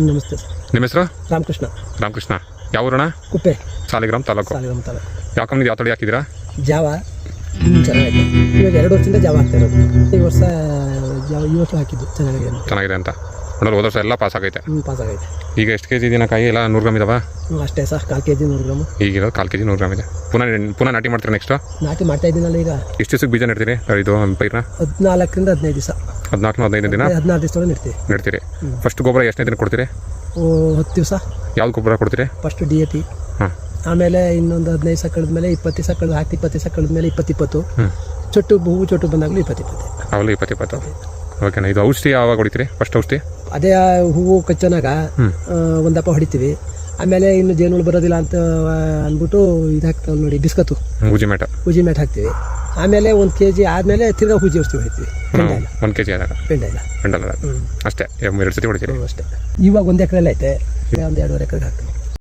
ನಮಸ್ತೆ ಸರ್. ನಿಮ್ಮ ಹೆಸರು? ರಾಮಕೃಷ್ಣ. ಯಾವ ಊರಣ? ಕುಪ್ಪೆ, ಸಾಲಿಗ್ರಾಮ್ ತಾಲೂಕು. ಯಾವ ಕಂಪ್ನಿದು ಯಾವ ತಳಿ ಹಾಕಿದ್ದೀರಾ? ಜಾವ ಚೆನ್ನಾಗಿದೆ. ಇವಾಗ 2 ವರ್ಷದಿಂದ ಜಾವ ಹಾಕ್ತಾ ಇರೋದು. ಈ ವರ್ಷ ಹಾಕಿದ್ದು ಚೆನ್ನಾಗಿದೆ ಅಂತ ನೋಡೋದು. ಹೋದ ವರ್ಷ ಎಲ್ಲ ಪಾಸ್ ಆಗೈತೆ. ಪಾಸ್ ಆಗೈತೆ. ಈಗ ಎಷ್ಟು ಕೆಜಿ ದಿನ ಕಾಯಿ ಎಲ್ಲ 100 ಗ್ರಾಮ್ ಇದಾವ? ಅಷ್ಟೇ ಸರ್, 1/4 kg 100 ಗ್ರಾಮ್. ಈಗಿರೋದು 1/4 kg 100 ಗ್ರಾಮ್ ಇದೆ. ಪುನಃ ನಾಟಿ ಮಾಡ್ತೀರಾ? ನೆಕ್ಸ್ಟ್ ನಾಟಿ ಮಾಡ್ತಾ ಇದ್ದೀನಲ್ಲ ಈಗ. ಎಷ್ಟು ದಿವಸಕ್ಕೆ ಬೀಜ ನೆಡ್ತೀರಿ ಇದು ಪೈರ್ನ? 14ರಿಂದ 15 ದಿವಸ. 14-15 ದಿನ 16 ದಿವಸ ನೆಡ್ತೀರಿ. ಫಸ್ಟ್ ಗೊಬ್ಬರ ಎಷ್ಟನೇ ದಿನ ಕೊಡ್ತೀರಿ? 10 ದಿವಸ. ಯಾವ್ದು ಗೊಬ್ಬರ ಕೊಡ್ತೀರಿ? First DAP. ಆಮೇಲೆ ಇನ್ನೊಂದು 15 ದಿವಸ ಕಳೆದ್ಮೇಲೆ 20 ದಿವಸ ಕಳೆದು ಹಾಕಿ 20 ದಿವಸ ಕಳೆದ್ಮೇಲೆ 20-20 ಚೊಟ್ಟು ಬಂದಾಗಲೂ 20-20 ಅವಳು 20-20. ಓಕೆನಾ. ಇದು ಔಷಧಿ ಯಾವಾಗ ಹೊಡಿತೀರಿ? ಫಸ್ಟ್ ಔಷಧಿ ಅದೇ ಹೂವು ಕಚ್ಚನಾಗ ಒಂದಪ್ಪ ಹೊಡಿತೀವಿ. ಆಮೇಲೆ ಇನ್ನು ಜೇನುಳು ಬರೋದಿಲ್ಲ ಅಂತ ಅಂದ್ಬಿಟ್ಟು ಇದು ಹಾಕ್ತಾವೆ ನೋಡಿ, ಬಿಸ್ಕತ್ತು ಹೂಜಿ ಮ್ಯಾಟ್ ಹಾಕ್ತೀವಿ. ಆಮೇಲೆ 1 kg ಆದಮೇಲೆ ತಿರ್ಗಾ ಹೂಜಿ ಔಷಧಿ ಹೊಡಿತೀವಿ. 1 kg ಆದಾಗ ಪೆಂಡಲ್ಲ ಅಷ್ಟೇ. 2 ಸತಿ ಹೊಡಿತೀರಿ ಅಷ್ಟೇ. ಇವಾಗ 1 ಎಕರೆಲ್ಲಿ ಐತೆ, ಒಂದು 2.5 ಎಕರೆಗೆ ಹಾಕ್ತೀವಿ.